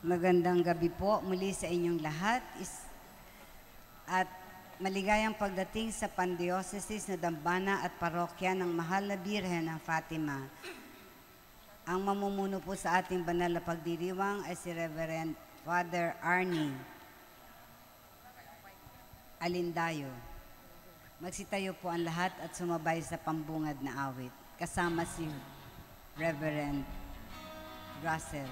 Magandang gabi po muli sa inyong lahat at maligayang pagdating sa Pandiocesis na Dambana at Parokya ng Mahal na Birhen ng Fatima. Ang mamumuno po sa ating banal na pagdiriwang ay si Reverend Father Arnie Alindayo. Magsitayo po ang lahat at sumabay sa pambungad na awit. Kasama si Reverend Russell.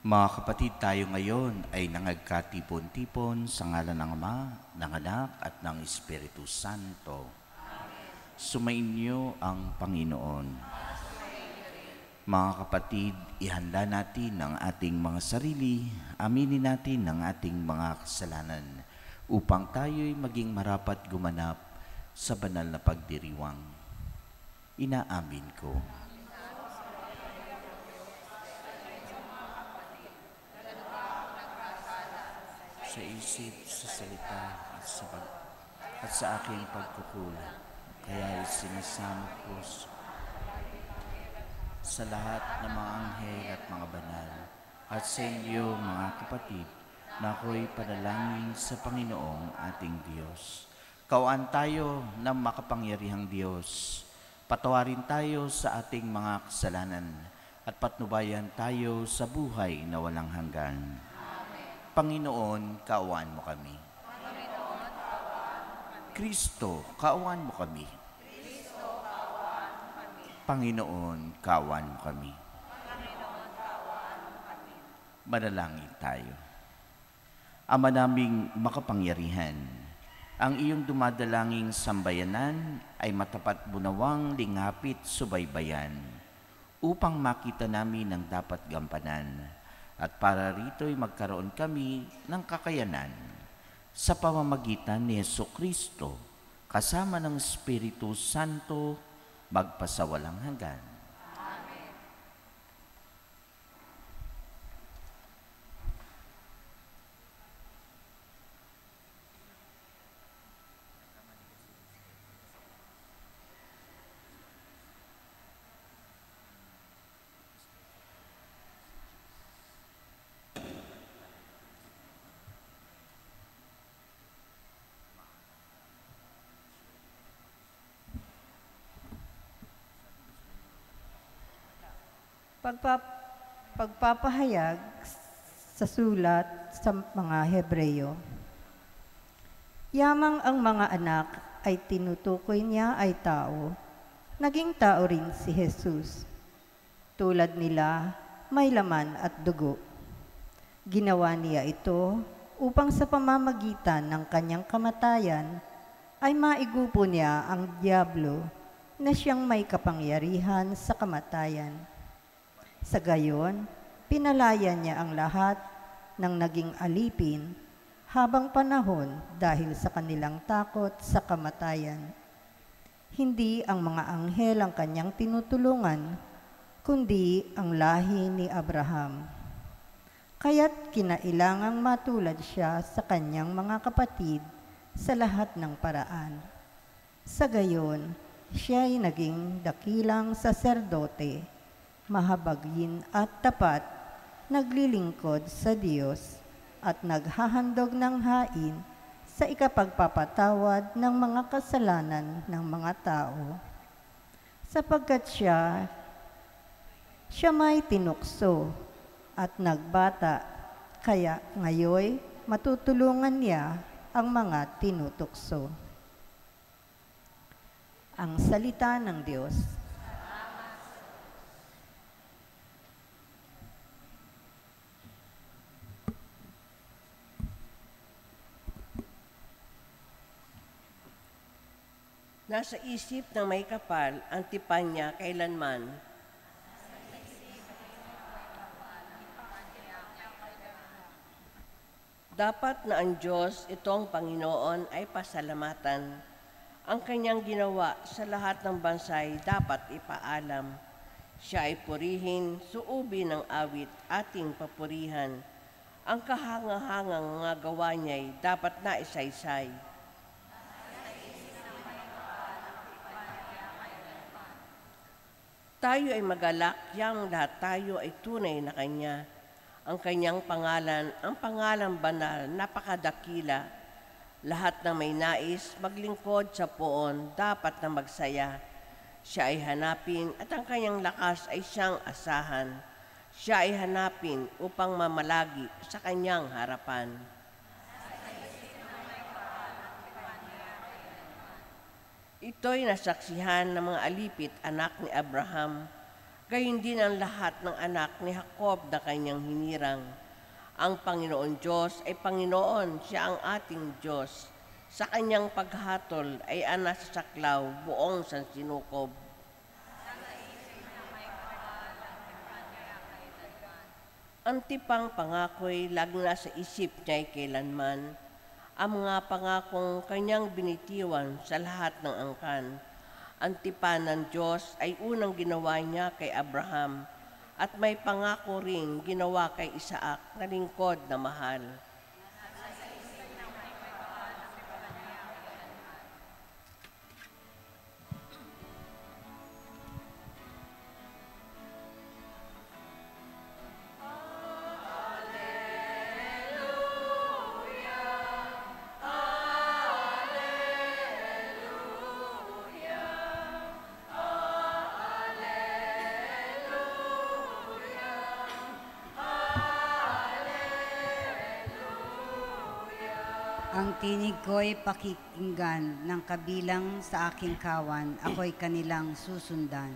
Mga kapatid, tayo ngayon ay nangagkatipon-tipon sa ngalan ng Ama, ng Anak at ng Espiritu Santo. Sumainyo ang Panginoon. Mga kapatid, ihanda natin ang ating mga sarili, aminin natin ang ating mga kasalanan upang tayo'y maging marapat gumanap sa banal na pagdiriwang. Inaamin ko. Sa isip, sa salita, at sa aking pagkukulang. Kaya sinasamo ko sa lahat ng mga anghel at mga banal at sa inyo mga kapatid na ako'y panalangin sa Panginoong ating Diyos. Kawan tayo ng makapangyarihang Diyos. Patawarin tayo sa ating mga kasalanan at patnubayan tayo sa buhay na walang hanggan. Panginoon, kaawaan mo kami. Kristo, kaawaan mo kami. Panginoon, kaawaan mo kami. Manalangin tayo. Ama naming makapangyarihan, ang iyong dumadalanging sambayanan ay matapat bunawang lingapit subaybayan upang makita namin ang dapat gampanan. At para rito'y magkaroon kami ng kakayanan sa pamamagitan ni Jesucristo kasama ng Espiritu Santo magpasawalang hanggan. Pagpapahayag sa sulat sa mga Hebreyo. Yamang ang mga anak ay tinutukoy niya ay tao, naging tao rin si Jesus. Tulad nila, may laman at dugo. Ginawa niya ito upang sa pamamagitan ng kanyang kamatayan ay maigupo niya ang diablo na siyang may kapangyarihan sa kamatayan. Sa gayon, pinalaya niya ang lahat ng naging alipin habang panahon dahil sa kanilang takot sa kamatayan. Hindi ang mga anghel ang kanyang tinutulungan, kundi ang lahi ni Abraham. Kaya't kinailangang matulad siya sa kanyang mga kapatid sa lahat ng paraan. Sa gayon, Siya'y naging dakilang saserdote, mahabagin at tapat, naglilingkod sa Diyos at naghahandog ng hain sa ikapagpapatawad ng mga kasalanan ng mga tao. Sapagkat siya may tinukso at nagbata, kaya ngayoy matutulungan niya ang mga tinutukso. Ang salita ng Diyos. Nasa isip ng may kapal ang tipan niya kailanman. Dapat na ang Diyos, itong Panginoon, ay pasalamatan. Ang kanyang ginawa sa lahat ng bansay dapat ipaalam. Siya ay purihin, suubin ng awit, ating papurihan. Ang kahangahangang mga gawa niya'y dapat na isaysay. Tayo ay magalak, yang lahat tayo ay tunay na Kanya. Ang Kanyang pangalan, ang pangalang banal, napakadakila. Lahat ng may nais maglingkod sa poon, dapat na magsaya. Siya ay hanapin at ang Kanyang lakas ay siyang asahan. Siya ay hanapin upang mamalagi sa Kanyang harapan. Ito'y nasaksihan ng mga alipit anak ni Abraham, gayon din ang lahat ng anak ni Jacob na kanyang hinirang. Ang Panginoon Diyos ay Panginoon, siya ang ating Diyos. Sa kanyang paghatol ay nasasaklaw buong sansinukob. Ang tipang pangako'y laging nasa isip niya'y kailanman. Ang mga pangakong kanyang binitiwan sa lahat ng angkan. Ang tipan ng Diyos ay unang ginawa niya kay Abraham at may pangako ring ginawa kay Isaac na lingkod na mahal. Ang tinig ko'y pakikinggan ng kabilang sa aking kawan, ako'y kanilang susundan.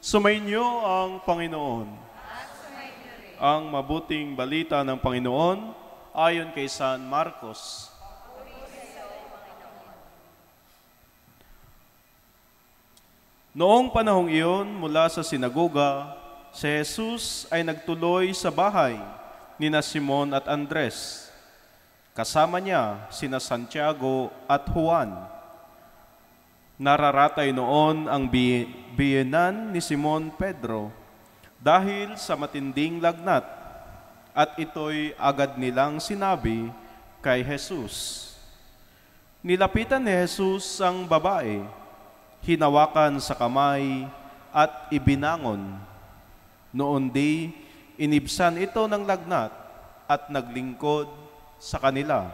Sumainyo ang Panginoon. Ang mabuting balita ng Panginoon ayon kay San Marcos. Noong panahong iyon, mula sa sinagoga, si Jesus ay nagtuloy sa bahay nina Simon at Andres. Kasama niya sina Santiago at Juan. Nararatay noon ang biyenan ni Simon Pedro dahil sa matinding lagnat at ito'y agad nilang sinabi kay Jesus. Nilapitan ni Jesus ang babae, hinawakan sa kamay at ibinangon. Noon di inibsan ito ng lagnat at naglingkod sa kanila.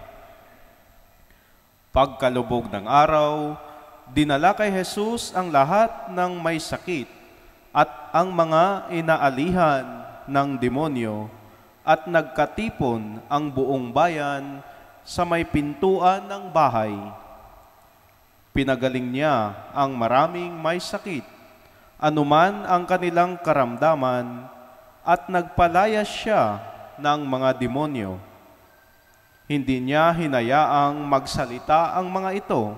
Pagkalubog ng araw, dinala kay Jesus ang lahat ng may sakit at ang mga inaalihan ng demonyo at nagkatipon ang buong bayan sa may pintuan ng bahay. Pinagaling niya ang maraming may sakit, anuman ang kanilang karamdaman, at nagpalayas siya ng mga demonyo. Hindi niya hinayaang magsalita ang mga ito,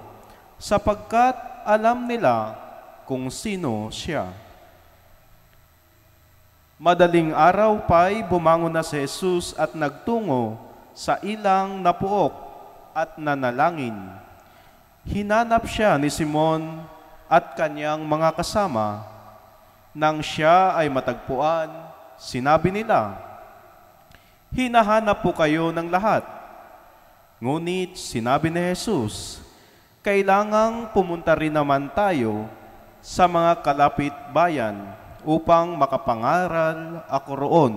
sapagkat alam nila kung sino siya. Madaling araw pa'y bumangon na si Jesus at nagtungo sa ilang napuok at nanalangin. Hinanap siya ni Simon at kanyang mga kasama. Nang siya ay matagpuan, sinabi nila, "Hinahanap po kayo ng lahat." Ngunit sinabi ni Jesus, "Kailangang pumunta rin naman tayo sa mga kalapit bayan upang makapangaral ako roon.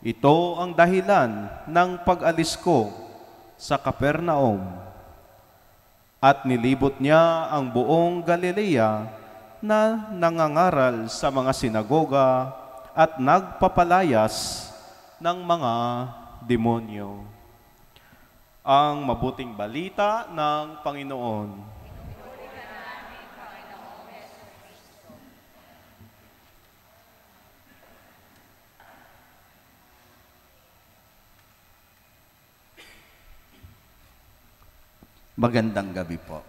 Ito ang dahilan ng pag-alis ko sa Capernaum." At nilibot niya ang buong Galilea na nangangaral sa mga sinagoga at nagpapalayas ng mga demonyo. Ang mabuting balita ng Panginoon. Magandang gabi po.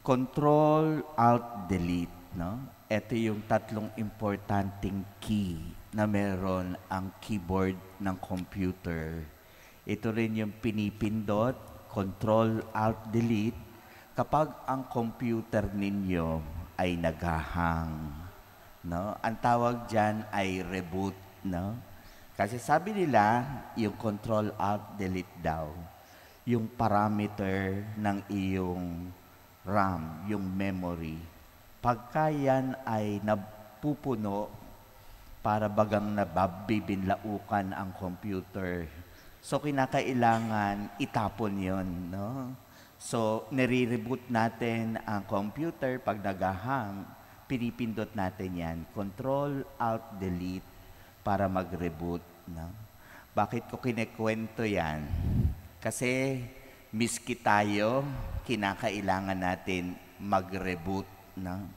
Control, Alt, Delete, no? Ito yung tatlong importanteng key na meron ang keyboard ng computer. Ito rin yung pinipindot, Control, Alt, Delete, kapag ang computer ninyo ay naghahang. No? Ang tawag dyan ay reboot, no? Kasi sabi nila, yung Control, Alt, Delete daw, yung parameter ng iyong RAM, yung memory. Pagka yan ay napupuno, para bagang nababibinlaukan ang computer. So, kinakailangan itapon yon, no? So, nire-reboot natin ang computer pag naghahang, pinipindot natin yan. Control, Alt, Delete, para mag-reboot. No? Bakit ko kinekwento yan? Kasi miski tayo, kinakailangan natin mag-reboot. No?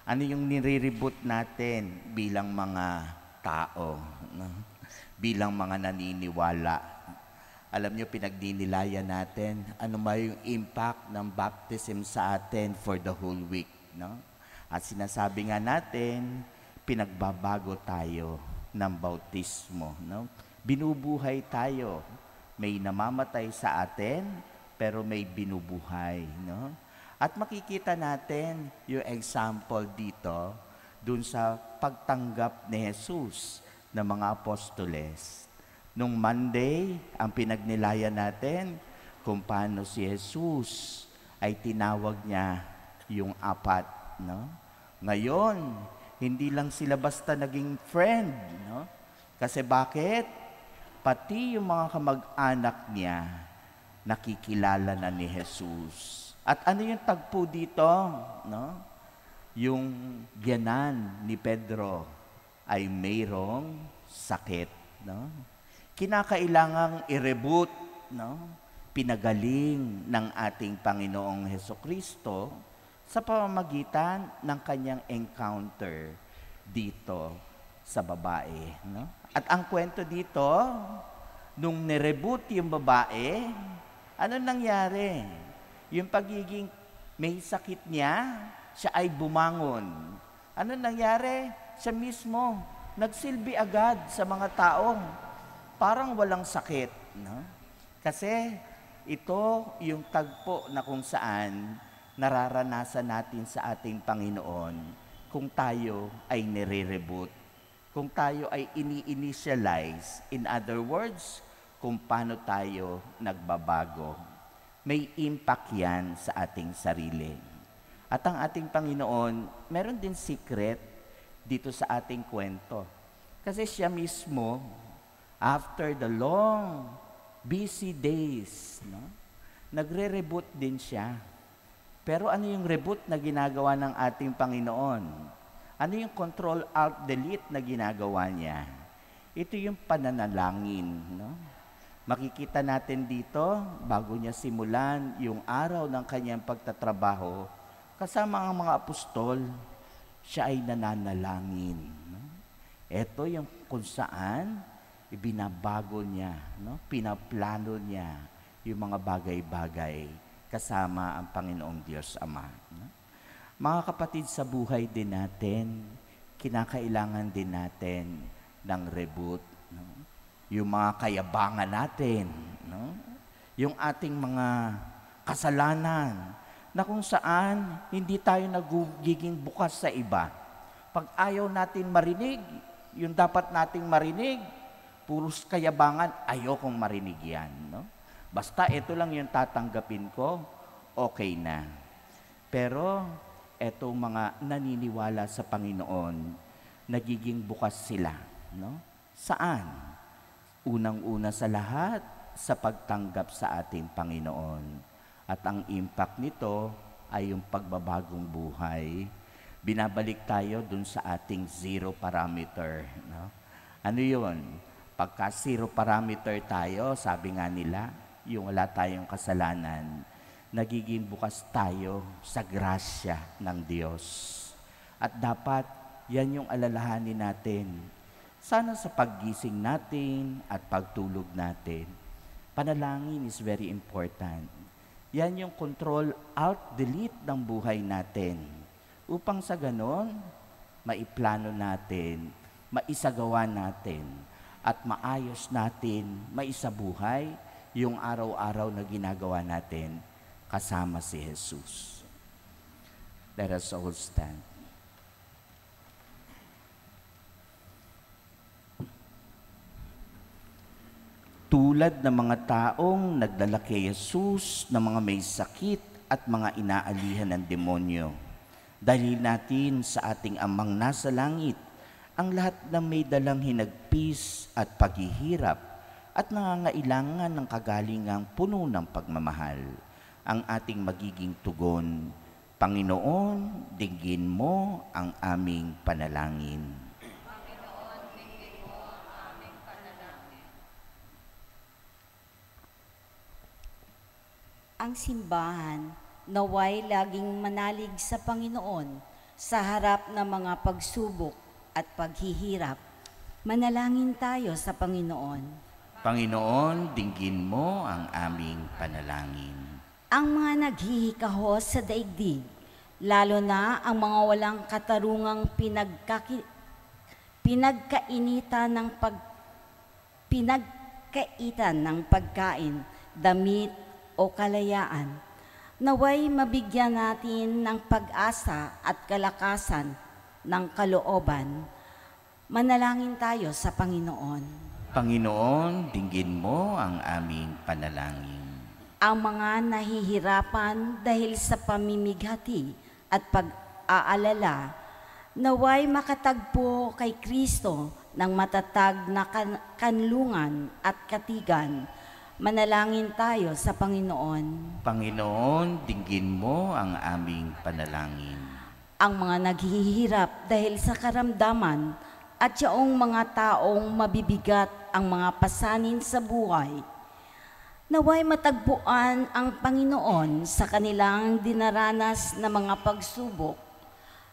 Ano yung nire-reboot natin bilang mga tao? No? Bilang mga naniniwala. Alam nyo, pinagdinilayan natin, ano ba yung impact ng baptism sa atin for the whole week. No? At sinasabi nga natin, pinagbabago tayo ng bautismo. No? Binubuhay tayo. May namamatay sa atin, pero may binubuhay. No? At makikita natin yung example dito dun sa pagtanggap ni Jesus ng mga apostoles. Nung Monday, ang pinagnilayan natin kung paano si Jesus ay tinawag niya yung apat. No? Ngayon, hindi lang sila basta naging friend, no? Kasi bakit? Pati yung mga kamag-anak niya, nakikilala na ni Jesus. At ano yung tagpo dito, no? Yung biyanan ni Pedro ay mayroong sakit, no? Kinakailangang i-reboot, no? Pinagaling ng ating Panginoong Hesukristo sa pamamagitan ng kanyang encounter dito sa babae. No? At ang kwento dito, nung nireboot yung babae, ano nangyari? Yung pagiging may sakit niya, siya ay bumangon. Ano nangyari? Siya mismo, nagsilbi agad sa mga taong parang walang sakit. No? Kasi ito yung tagpo na kung saan nararanasan natin sa ating Panginoon kung tayo ay nire-reboot, kung tayo ay ini-initialize. In other words, kung paano tayo nagbabago. May impact yan sa ating sarili. At ang ating Panginoon, meron din secret dito sa ating kwento. Kasi siya mismo, after the long, busy days, no, nagre-reboot din siya. Pero ano yung reboot na ginagawa ng ating Panginoon? Ano yung Control, Alt, Delete na ginagawa niya? Ito yung pananalangin. No? Makikita natin dito, bago niya simulan yung araw ng kanyang pagtatrabaho, kasama ang mga apostol, siya ay nananalangin. No? Ito yung kung saan ibinabago niya, no? Pinaplano niya yung mga bagay-bagay kasama ang Panginoong Diyos Ama. No? Mga kapatid, sa buhay din natin, kinakailangan din natin ng reboot. No? Yung mga kayabangan natin, no? Yung ating mga kasalanan, na kung saan hindi tayo nagiging bukas sa iba. Pag ayaw natin marinig, yung dapat nating marinig, puros kayabangan, ayokong marinig yan. No? Basta ito lang yung tatanggapin ko, okay na. Pero etong mga naniniwala sa Panginoon, nagiging bukas sila. No? Saan? Unang-una sa lahat, sa pagtanggap sa ating Panginoon. At ang impact nito ay yung pagbabagong buhay. Binabalik tayo dun sa ating zero parameter. No? Ano yun? Pagka zero parameter tayo, sabi nga nila, yung wala tayong kasalanan, nagiging bukas tayo sa grasya ng Diyos. At dapat, yan yung alalahanin natin. Sana sa paggising natin at pagtulog natin, panalangin is very important. Yan yung control, alt, delete ng buhay natin. Upang sa ganon, maiplano natin, maisagawa natin, at maayos natin, maisabuhay yung araw-araw na ginagawa natin kasama si Jesus. Let us all stand. Tulad ng mga taong nagdala kay Jesus ng mga may sakit at mga inaalihan ng demonyo, dahil natin sa ating Amang nasa langit ang lahat ng may dalang hinagpis at paghihirap at nangangailangan ng kagalingang puno ng pagmamahal. Ang ating magiging tugon, Panginoon, dinggin mo ang aming panalangin. Panginoon, dinggin mo ang aming panalangin. Ang simbahan naway laging manalig sa Panginoon sa harap ng mga pagsubok at paghihirap. Manalangin tayo sa Panginoon. Panginoon, dinggin mo ang aming panalangin. Ang mga naghihikahos sa daigdig, lalo na ang mga walang katarungang pinagkaitan ng pagkain, damit o kalayaan, naway mabigyan natin ng pag-asa at kalakasan ng kalooban. Manalangin tayo sa Panginoon. Panginoon, dinggin mo ang aming panalangin. Ang mga nahihirapan dahil sa pamimighati at pag-aalala, naway makatagpo kay Kristo ng matatag na kanlungan at katigan. Manalangin tayo sa Panginoon. Panginoon, dinggin mo ang aming panalangin. Ang mga naghihirap dahil sa karamdaman at yaong mga taong mabibigat ang mga pasanin sa buhay, naway matagpuan ang Panginoon sa kanilang dinaranas na mga pagsubok.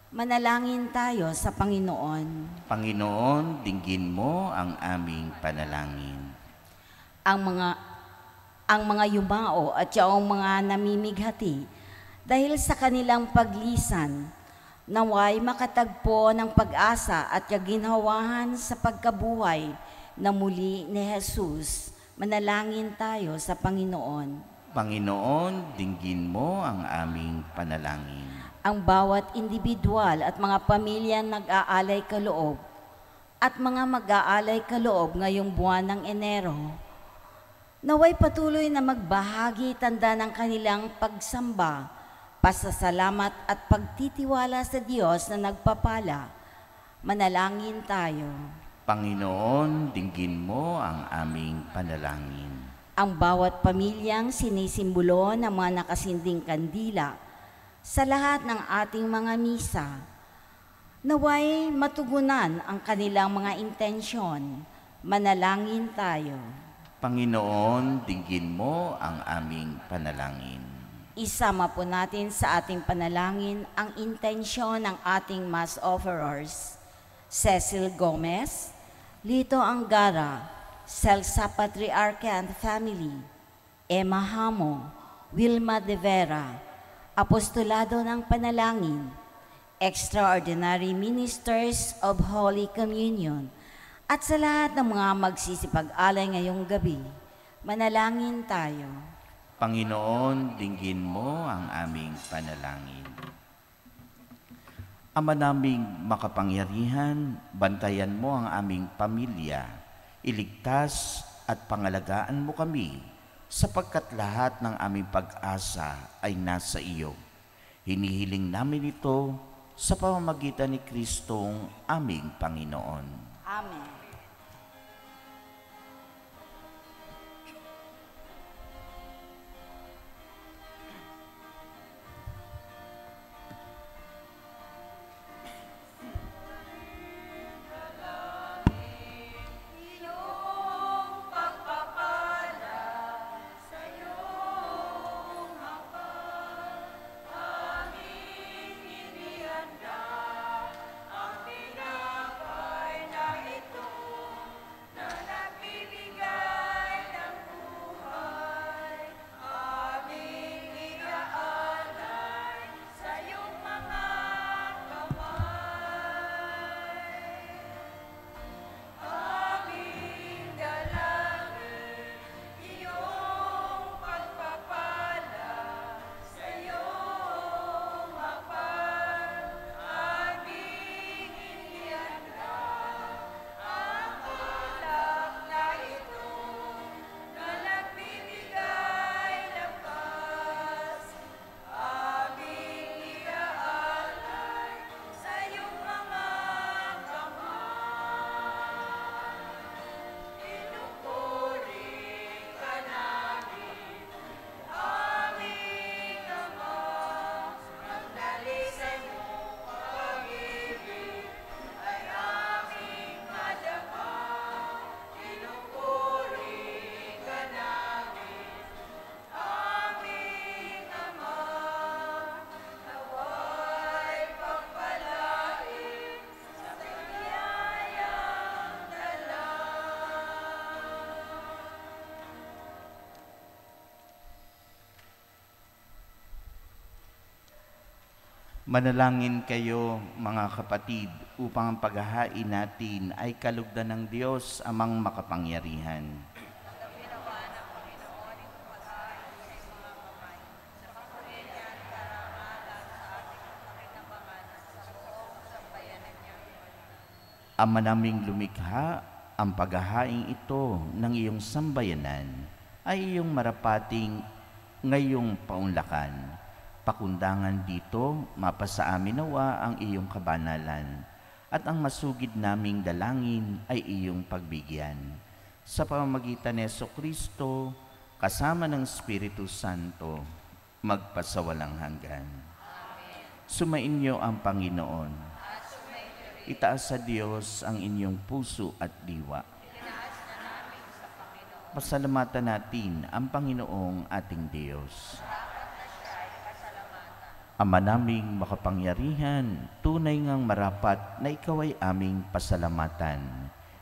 Manalangin tayo sa Panginoon. Panginoon, dinggin mo ang aming panalangin. Ang mga yumao at yaong mga namimighati dahil sa kanilang paglisan, naway makatagpo ng pag-asa at kaginhawahan sa pagkabuhay na muli ni Jesus. Manalangin tayo sa Panginoon. Panginoon, dinggin mo ang aming panalangin. Ang bawat individual at mga pamilya nag-aalay kaloob at mga mag-aalay kaloob ngayong buwan ng Enero, naway patuloy na magbahagi tanda ng kanilang pagsamba, pasasalamat at pagtitiwala sa Diyos na nagpapala. Manalangin tayo. Panginoon, dinggin mo ang aming panalangin. Ang bawat pamilyang sinisimbolo ng mga nakasinding kandila sa lahat ng ating mga misa, naway matugunan ang kanilang mga intensyon. Manalangin tayo. Panginoon, dinggin mo ang aming panalangin. Isama po natin sa ating panalangin ang intensyon ng ating mass offerers. Cecil Gomez, Lito Angara, Celsa Patriarca and Family, Emma Hamo, Wilma De Vera, Apostolado ng Panalangin, extraordinary ministers of Holy Communion, at sa lahat ng mga magsisipag-alay ngayong gabi, manalangin tayo. Panginoon, dinggin mo ang aming panalangin. Ama naming makapangyarihan, bantayan mo ang aming pamilya, iligtas at pangalagaan mo kami, sapagkat lahat ng aming pag-asa ay nasa iyo. Hinihiling namin ito sa pamamagitan ni Kristong aming Panginoon. Amen. Manalangin kayo, mga kapatid, upang ang paghahain natin ay kalugdan ng Diyos amang makapangyarihan. Ama naming lumikha, ang paghahain ito ng iyong sambayanan ay iyong marapating ngayong paunlakan. Pakundangan dito, mapasa amin nawa ang iyong kabanalan, at ang masugid naming dalangin ay iyong pagbigyan. Sa pamamagitan ni Jesucristo, kasama ng Espiritu Santo, magpasawalang hanggan. Sumainyo ang Panginoon. Itaas sa Diyos ang inyong puso at diwa. Pasalamatan natin ang Panginoong ating Diyos. Ama naming makapangyarihan, tunay ngang marapat na ikaw ay aming pasalamatan.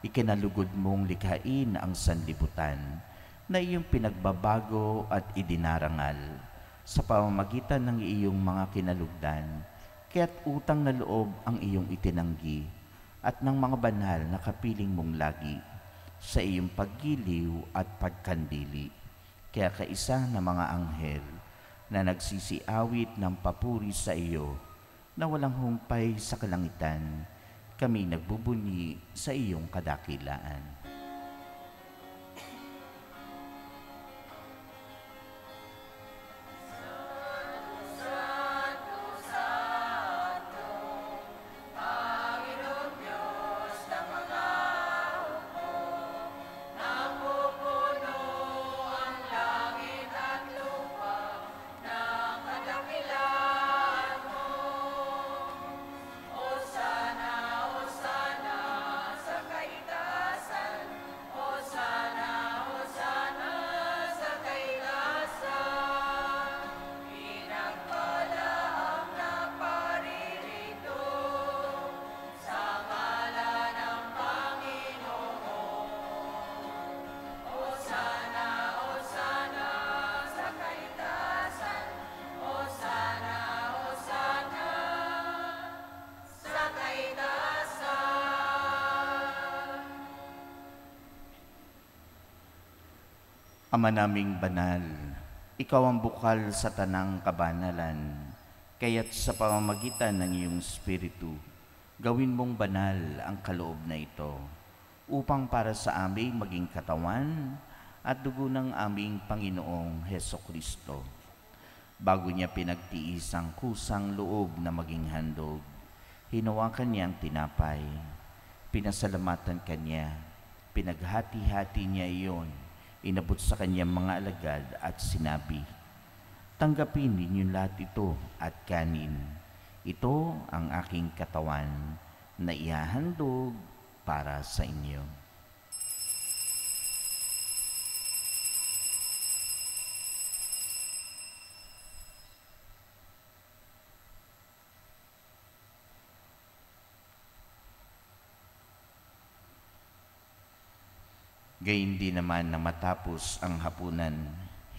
Ikinalugod mong likhain ang sanlibutan na iyong pinagbabago at idinarangal sa pamamagitan ng iyong mga kinalugdan, kaya't utang na loob ang iyong itinanggi at ng mga banal na kapiling mong lagi sa iyong paggiliw at pagkandili. Kaya kaisa na mga anghel na nagsisiawit ng papuri sa iyo, na walang humpay sa kalangitan, kami nagbubunyi sa iyong kadakilaan. Ama naming banal, ikaw ang bukal sa tanang kabanalan, kaya't sa pamamagitan ng iyong Espiritu, gawin mong banal ang kaloob na ito, upang para sa aming maging katawan at dugo ng aming Panginoong Hesukristo. Bago niya pinagtiis ang kusang loob na maging handog, hinawakan niya ang tinapay, pinasalamatan kanya, pinaghati-hati niya iyon, inabot sa kanyang mga alagad at sinabi, "Tanggapin ninyo lahat ito at kanin. Ito ang aking katawan na ihahandog para sa inyo." Gayun din naman na matapos ang hapunan,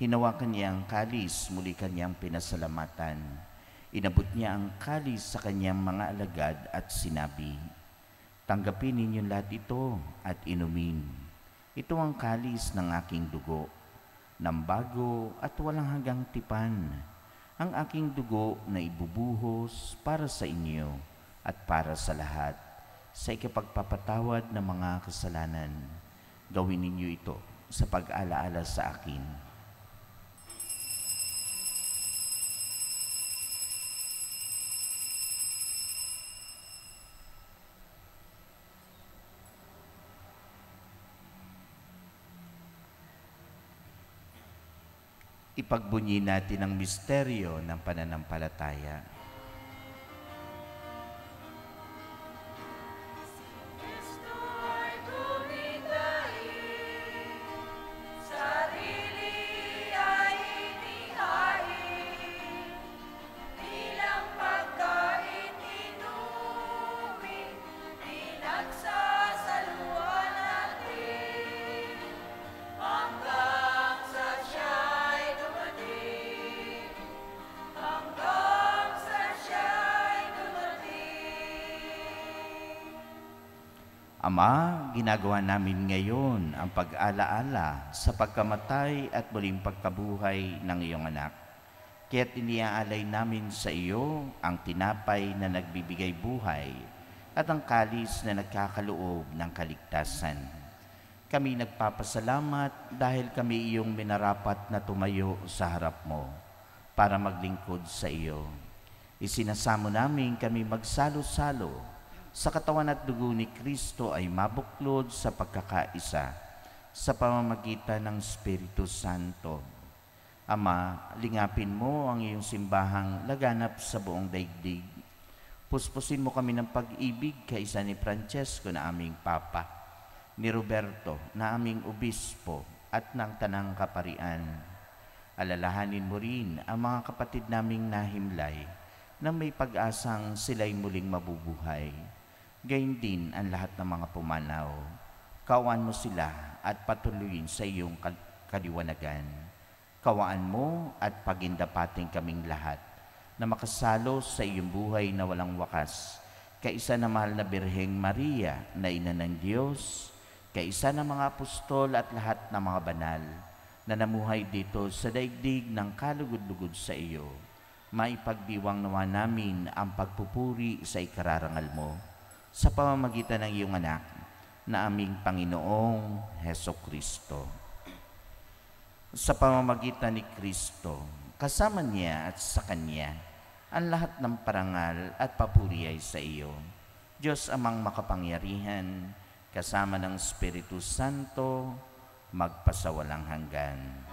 hinawakan niya ang kalis, muli kanyang pinasalamatan. Inabot niya ang kalis sa kanyang mga alagad at sinabi, "Tanggapin ninyo lahat ito at inumin. Ito ang kalis ng aking dugo, ng bago at walang hanggang tipan, ang aking dugo na ibubuhos para sa inyo at para sa lahat, sa ikapagpapatawad ng mga kasalanan. Gawin ninyo ito sa pag-alaala sa akin." Ipagbunyi natin ang misteryo ng pananampalataya. Ama, ginagawa namin ngayon ang pag-alaala sa pagkamatay at muling pagkabuhay ng iyong anak. Kaya't iniaalay namin sa iyo ang tinapay na nagbibigay buhay at ang kalis na nagkakaloob ng kaligtasan. Kami nagpapasalamat dahil kami iyong minarapat na tumayo sa harap mo para maglingkod sa iyo. Isinasamo namin kami magsalo-salo sa katawan at dugo ni Kristo ay mabuklod sa pagkakaisa sa pamamagitan ng Espiritu Santo. Ama, lingapin mo ang iyong simbahang laganap sa buong daigdig. Puspusin mo kami ng pag-ibig kaisa ni Francesco na aming Papa, ni Roberto na aming Obispo at ng Tanang Kaparian. Alalahanin mo rin ang mga kapatid naming nahimlay na may pag-asang sila'y muling mabubuhay. Gayun din ang lahat ng mga pumanaw. Kawaan mo sila at patuloyin sa iyong kaliwanagan. Kawaan mo at pagindapating kaming lahat na makasalo sa iyong buhay na walang wakas. Kaisa na mahal na Birheng Maria na ina ng Diyos, kaisa ng mga apostol at lahat ng mga banal na namuhay dito sa daigdig ng kalugod-lugod sa iyo. Maipagdiwang nawa namin ang pagpupuri sa ikararangal mo sa pamamagitan ng iyong anak na aming Panginoong Hesukristo. Sa pamamagitan ni Kristo, kasama niya at sa Kanya, ang lahat ng parangal at papuri ay sa iyo, Diyos amang makapangyarihan, kasama ng Espiritu Santo, magpasawalang hanggan.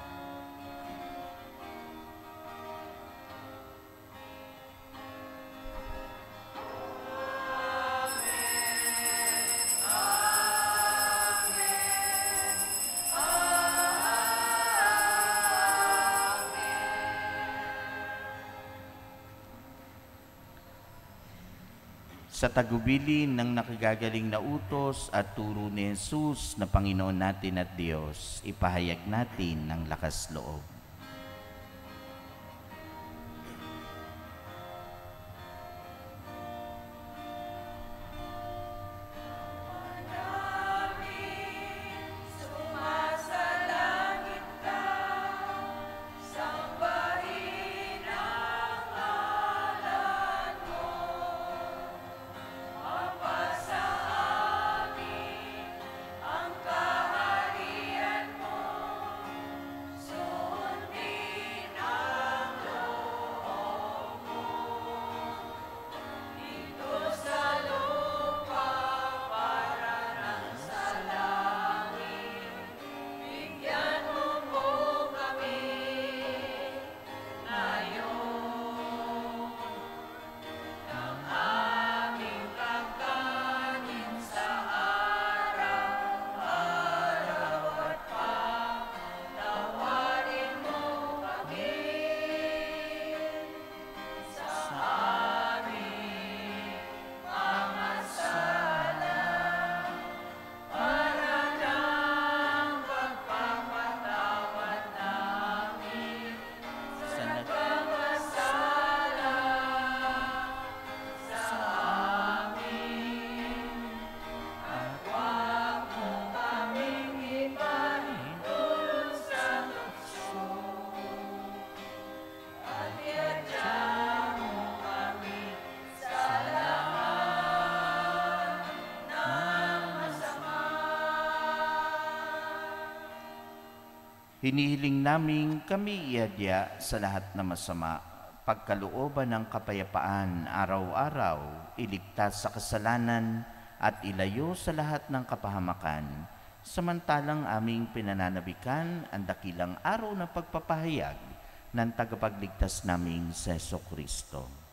Sa tagubilin ng nakagagaling na utos at turo ni Jesus na Panginoon natin at Diyos, ipahayag natin ng lakas loob. Sumasalangit ka, Hinihiling namin kami iadya sa lahat na masama, pagkalooban ng kapayapaan araw-araw, iligtas sa kasalanan at ilayo sa lahat ng kapahamakan, samantalang aming pinananabikan ang dakilang araw ng pagpapahayag ng tagapagligtas naming si Jesucristo.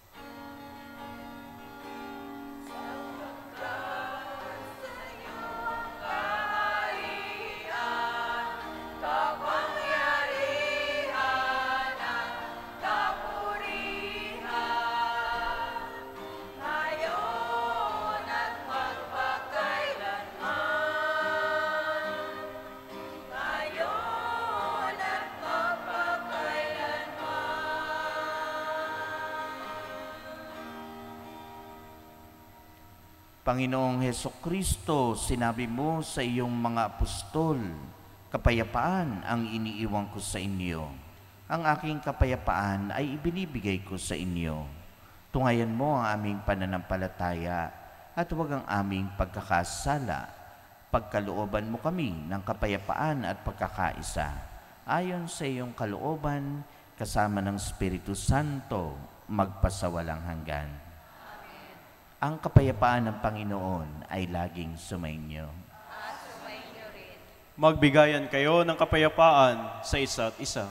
Panginoong Hesukristo, sinabi mo sa iyong mga apostol, kapayapaan ang iniiwan ko sa inyo. Ang aking kapayapaan ay ibinibigay ko sa inyo. Tungayan mo ang aming pananampalataya at huwag ang aming pagkakasala. Pagkalooban mo kami ng kapayapaan at pagkakaisa. Ayon sa iyong kalooban, kasama ng Espiritu Santo, magpasawalang hanggan. Ang kapayapaan ng Panginoon ay laging sumainyo. Magbigayan kayo ng kapayapaan sa isa't isa.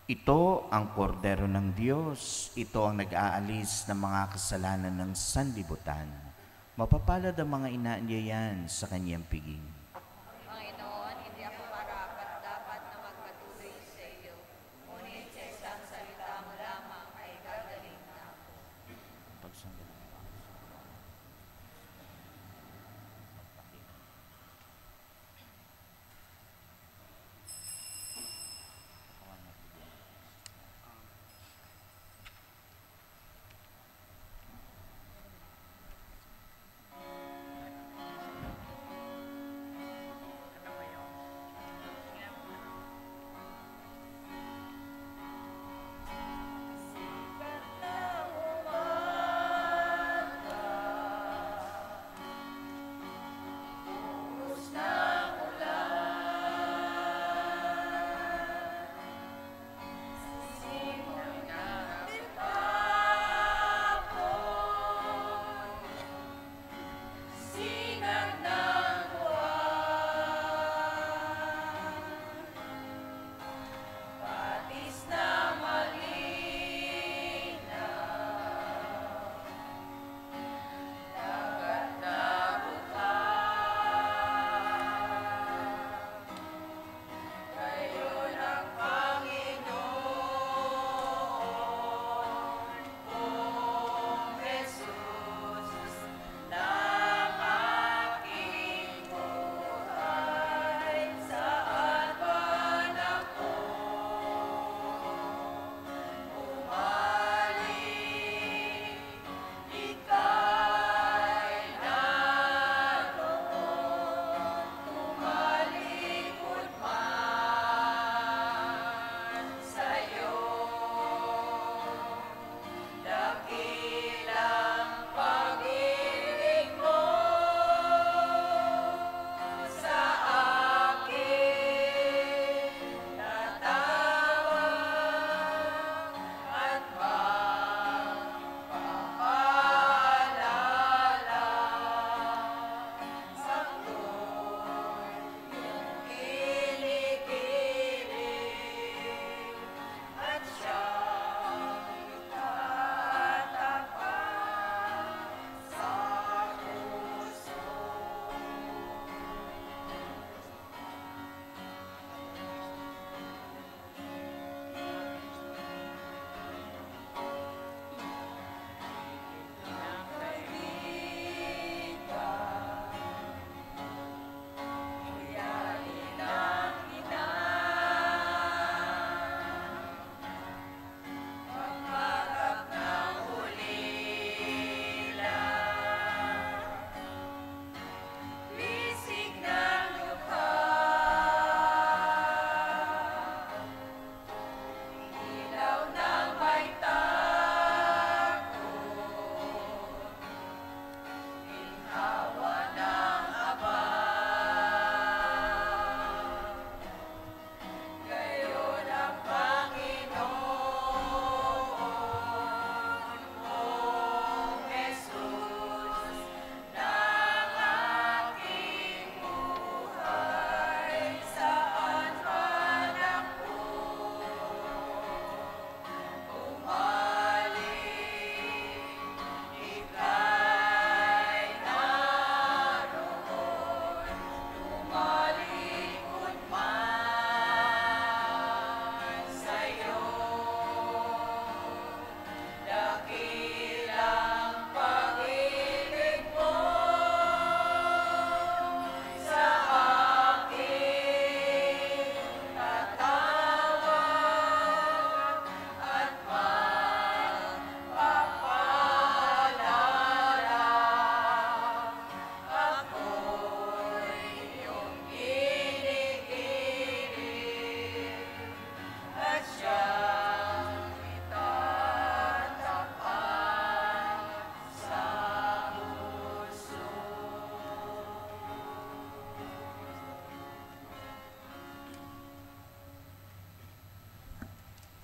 Ito ang kordero ng Diyos, ito ang nag-aalis ng mga kasalanan ng sanlibutan. Mapapalad ang mga inaanyayan sa kanyang piging. Panginoon, hindi ako marapat dapat na magpatuloy sa iyo. Ngunit sa isang salita mo lamang ay gagaling na ako.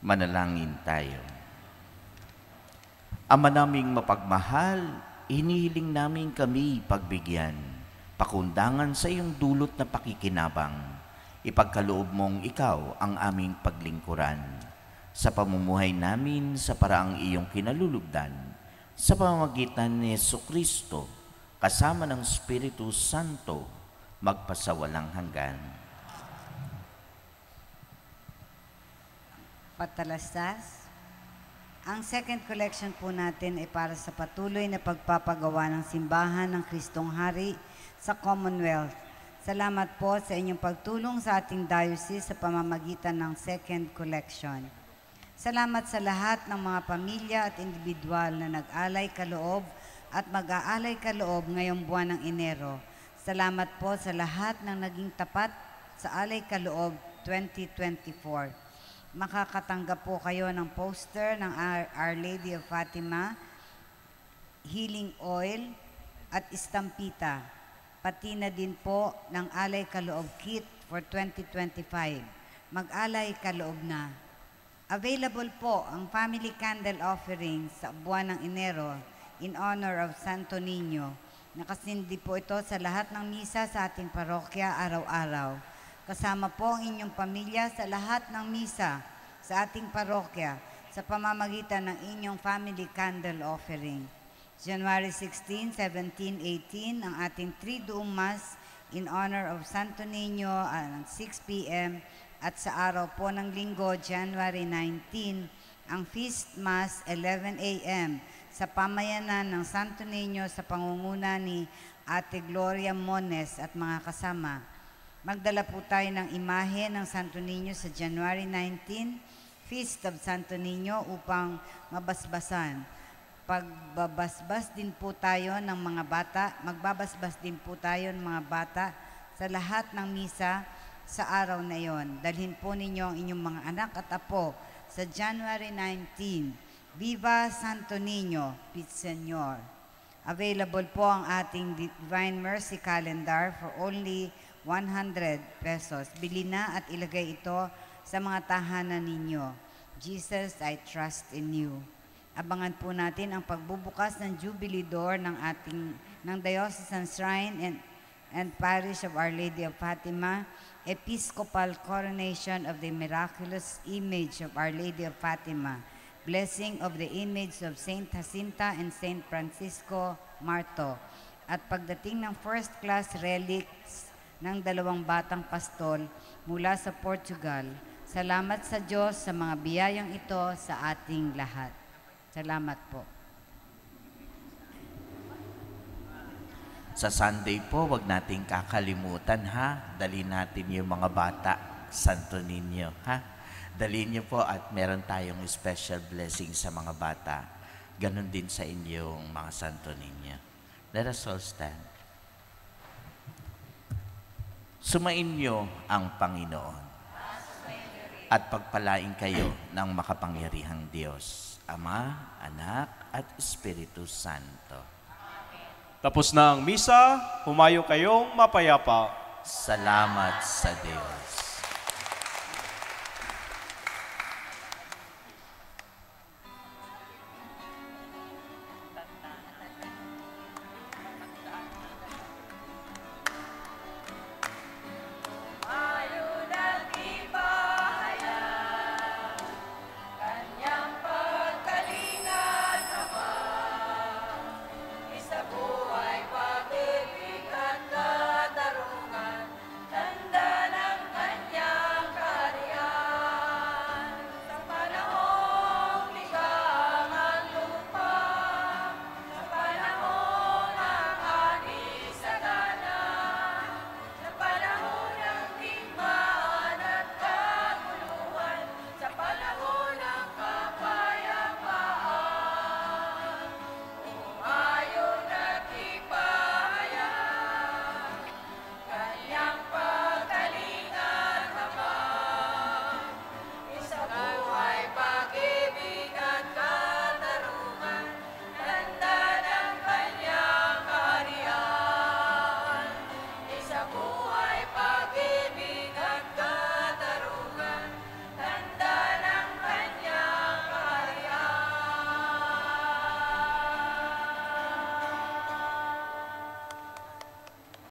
Manalangin tayo. Ama naming mapagmahal, hinihiling namin kami pagbigyan, pakundangan sa iyong dulot na pakikinabang. Ipagkaloob mong ikaw ang aming paglingkuran sa pamumuhay namin sa paraang iyong kinalulugdan, sa pamamagitan ni Jesucristo, kasama ng Espiritu Santo, magpasawalang hanggan. Patalastas. Ang second collection po natin ay para sa patuloy na pagpapagawa ng simbahan ng Kristong Hari sa Commonwealth. Salamat po sa inyong pagtulong sa ating diocese sa pamamagitan ng second collection. Salamat sa lahat ng mga pamilya at individual na nag-alay kaloob at mag-aalay kaloob ngayong buwan ng Enero. Salamat po sa lahat ng naging tapat sa Alay Kaloob 2024. Makakatanggap po kayo ng poster ng Our Lady of Fatima, healing oil at istampita. Pati na din po ng Alay Kaloob Kit for 2025. Mag-alay kaloob na. Available po ang family candle offering sa buwan ng Enero in honor of Santo Niño. Nakasindi po ito sa lahat ng misa sa ating parokya araw-araw. Kasama po ang inyong pamilya sa lahat ng misa sa ating parokya sa pamamagitan ng inyong family candle offering. January 16, 17, 18, ang ating Triduum Mass in honor of Santo Niño at 6 p.m. At sa araw po ng Linggo, January 19, ang Feast Mass 11 a.m. sa pamayanan ng Santo Niño sa pangunguna ni Ate Gloria Mones at mga kasama. Magdala po tayo ng imahe ng Santo Niño sa January 19, Feast of Santo Niño upang mabasbasan. Pagbabasbas din po tayo ng mga bata, magbabasbas din po tayo ng mga bata sa lahat ng misa sa araw na yon. Dalhin po ninyo ang inyong mga anak at apo sa January 19. Viva Santo Niño, Peace Señor. Available po ang ating Divine Mercy Calendar for only 100 pesos. Bili na at ilagay ito sa mga tahanan ninyo. Jesus, I trust in you. Abangan po natin ang pagbubukas ng Jubilee Door ng Diocesan Shrine and Parish of Our Lady of Fatima, Episcopal Coronation of the Miraculous Image of Our Lady of Fatima, blessing of the image of Saint Jacinta and Saint Francisco Marto, at pagdating ng first-class relics ng 2 batang pastol mula sa Portugal. Salamat sa Diyos sa mga biyayang ito sa ating lahat. Salamat po. Sa Sunday po, wag nating kakalimutan ha. Dali natin yung mga bata, Santo Niño ha. Dali niyo po at meron tayong special blessing sa mga bata. Ganon din sa inyong mga Santo Niño. Let us all stand. Sumainyo ang Panginoon at pagpalain kayo ng makapangyarihang Diyos, Ama, Anak, at Espiritu Santo. Tapos na ang misa, humayo kayong mapayapa. Salamat sa Diyos.